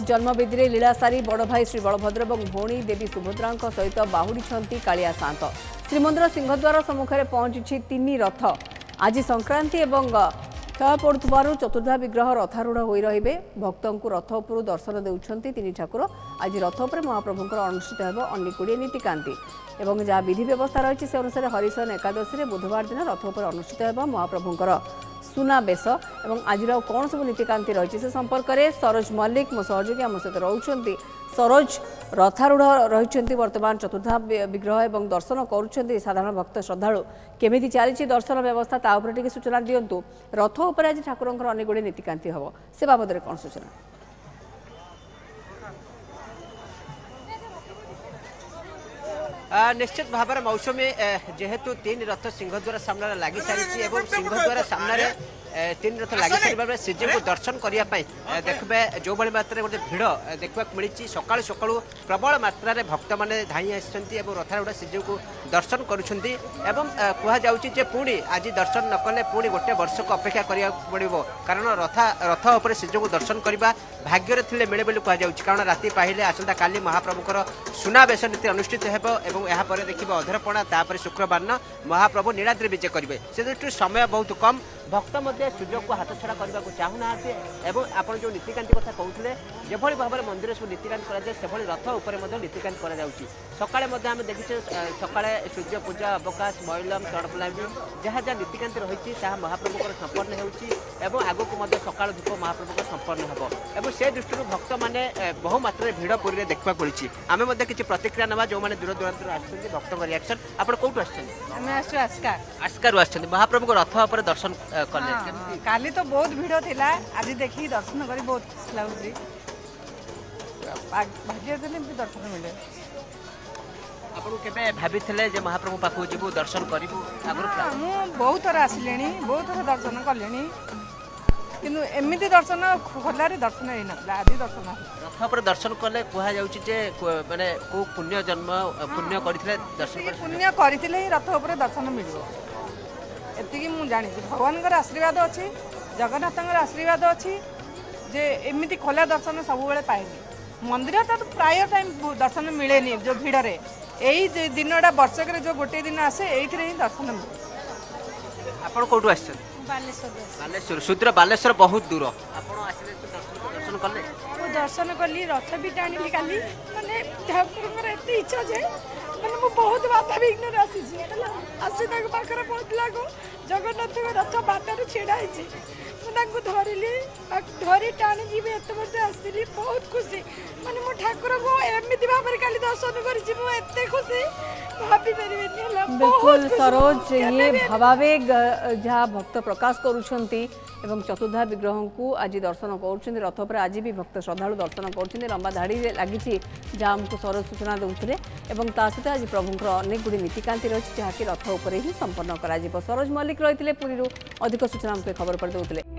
जन्मवेदी में लीला सारी बड़ भाई श्री बलभद्र और भौणी देवी सुभद्रा सहित बाहुड़ी कालिया सात श्रीमंदिर सिंहद्वार सम्मुखें पहुंची 3 रथ आज संक्रांति और खेल पड़ुवर चतुर्धा विग्रह रथारूढ़ हो रे भक्तों को रथ उपर दर्शन देउछंती 3 ठाकुर आज रथ उपर महाप्रभुंकर अनुष्ठित हो अनेक गुड़िए नीतिकांति और जहाँ विधि व्यवस्था रही से अनुसार हरिशन एकादशी में बुधवार दिन रथ उपर अनुष्ठित हो महाप्रभुंकर सुनाबेश और आज कौन सब नीतिकांति रही से संपर्क में सरोज मल्लिक मो सहयोगी आम सहित रोच सरोज रथारूढ़ रही वर्तमान चतुर्धा विग्रह और दर्शन करुँच साधारण भक्त श्रद्धालु केमी चली दर्शन व्यवस्था ता सूचना दिंतु रथ उपर आज ठाकुर अनेक गुड़े नीतिकांति हम से बाबद कौन सूचना निश्चित भाव में मौसमी जेहेतु 3 रथ सिंहद्वार सामने लगी सारी सिंहद्वार सामने 3 रथ लगी सारे श्रीजी को दर्शन करने देखिए जो भाई मात्रा गोटे भिड़ देखा मिली सका सका प्रबल मात्रा भक्त मैंने धाई आसी रथारूढ़ श्रीजी को दर्शन करुँचे पुणी आज दर्शन न कले पुणी गोटे वर्ष को अपेक्षा करा पड़ो कारण रथ उपर श्रीजी को दर्शन करने भाग्य थे मिले बोली कहुच्छे कारण राति पाहिले आसंता काली महाप्रभुकर सुनाबेश नीति अनुष्ठित हो यापर देखिए अधरपणा तापर शुक्रवार महाप्रभु नीलाद्री विजय करेंगे से दृष्टि समय बहुत कम भक्त मध्य सुजोग को हाथ छड़ा करने को चाहूना आप जो नीतिकांति कथा कहते जो भाव में मंदिर सब नीतिकांति कर रथ उपर नीतिकांति करा देखीचे सका सूर्य पूजा अवकाश महिलम चढ़पलामी जहाँ जहाँ नीतिकांति रही महाप्रभुकर संपन्न हो आगक सका धूप महाप्रभुकर संपन्न हो से दृष्टि भक्त मैंने बहु मात्रा भिड़ पुरी में देखा मिली आम किसी प्रतिक्रिया ना जो मैंने दूर दूरांतर आसुच्च भक्त रिएक्शन आप कौटू आस्कार महाप्रभु रथ उपर दर्शन काली तो बहुत भिड़ थिला आज देखी दर्शन करी बहुत खुशी लगुच भाग्य दर्शन मिले आपको केबे भाभी जे महाप्रभु पाखु जीवु दर्शन करिवु मु बहुत थर आसिले बहुत थर दर्शन कले किंतु एमती दर्शन खोलारे दर्शन होना आज दर्शन रथ पर दर्शन कले कह जाए माने को पुण्य जन्म पुण्य करथिले दर्शन पुण्य करथिले ही रथ उपर दर्शन मिल एति मु जानी भगवान आशीर्वाद अच्छी जगन्नाथ आशीर्वाद अच्छी जे एमती खोला दर्शन सब बेले पाएनि मंदिर तो प्राय टाइम दर्शन मिले जो भिड़ में यही दिनटा वर्षक जो गोटे दिन आसे ये दर्शन मिले आप कौटू आस बालेश्वर सुदूर बालेश्वर बहुत दूर दर्शन कले दर्शन कली रथ भी टाणी काली माने ठाकुर एत इच्छा जे मैंने मुझे बहुत बाधा विघ्न आसी पाखे पहुँचला जगन्नाथ रथ बाटर छिड़ा मुझे धरली धरी टाणी जी एत मत आसली बहुत खुशी मैंने मो ठाकुर को एमती भाव में काली दर्शन करते खुशी भाभी पारे बिल्कुल सरोज ये भावावेग जहाँ भक्त प्रकाश करुँच एवं चतुर्धा विग्रह को आज दर्शन कर रथ पर आज भी भक्त श्रद्धालु दर्शन कर लंबा धाड़ी लगी जहाँ आमको सरोज सूचना देते सहित आज प्रभुंर अनेक गुड़ी नीतिकांति रही जहाँकि रथ उपर ही संपन्न कर सरोज मल्लिक रही पुरी अधिक सूचना खबर पर देते।